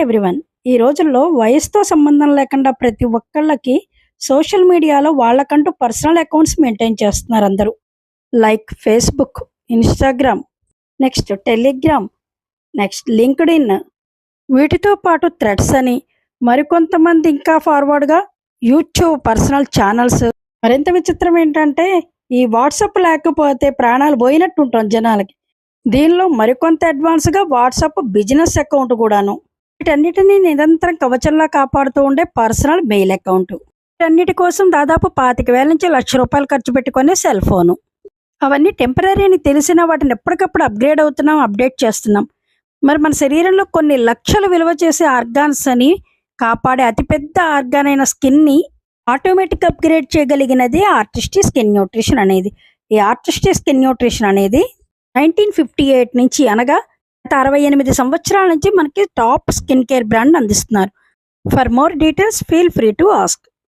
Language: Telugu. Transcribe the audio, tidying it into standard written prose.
ఎవ్రీవన్. ఈ రోజుల్లో వయసుతో సంబంధం లేకుండా ప్రతి ఒక్కళ్ళకి సోషల్ మీడియాలో వాళ్ళకంటూ పర్సనల్ అకౌంట్స్ మెయింటైన్ చేస్తున్నారు అందరూ. Like Facebook, Instagram, next Telegram, next LinkedIn. వీటితో పాటు థ్రెడ్స్ అని, మరికొంతమంది ఇంకా ఫార్వర్డ్గా యూట్యూబ్ పర్సనల్ ఛానల్స్. మరింత విచిత్రం ఏంటంటే ఈ వాట్సాప్ లేకపోతే ప్రాణాలు పోయినట్టు ఉంటాం జనాలకి. దీనిలో మరికొంత అడ్వాన్స్గా వాట్సాప్ బిజినెస్ అకౌంట్ కూడాను. వీటన్నిటిని నిరంతరం కవచంలా కాపాడుతూ ఉండే పర్సనల్ మెయిల్ అకౌంట్. వీటన్నిటి కోసం దాదాపు 25,000 నుంచి ₹1,00,000 ఖర్చు పెట్టుకునే సెల్ ఫోను. అవన్నీ టెంపరీ అని తెలిసిన వాటిని ఎప్పటికప్పుడు అప్గ్రేడ్ అవుతున్నాం, అప్డేట్ చేస్తున్నాం. మరి మన శరీరంలో కొన్ని లక్షలు విలువ చేసే ఆర్గాన్స్ అని కాపాడే అతిపెద్ద ఆర్గాన్ అయిన స్కిన్ని ఆటోమేటిక్ అప్గ్రేడ్ చేయగలిగినది ఆర్టిస్టీ స్కిన్ న్యూట్రిషన్ అనేది. ఈ ఆర్టిస్టీ స్కిన్ న్యూట్రిషన్ అనేది 1958 నుంచి, అనగా 68 సంవత్సరాల నుంచి మనకి టాప్ స్కిన్ కేర్ బ్రాండ్ అందిస్తున్నారు. For more details feel free to ask.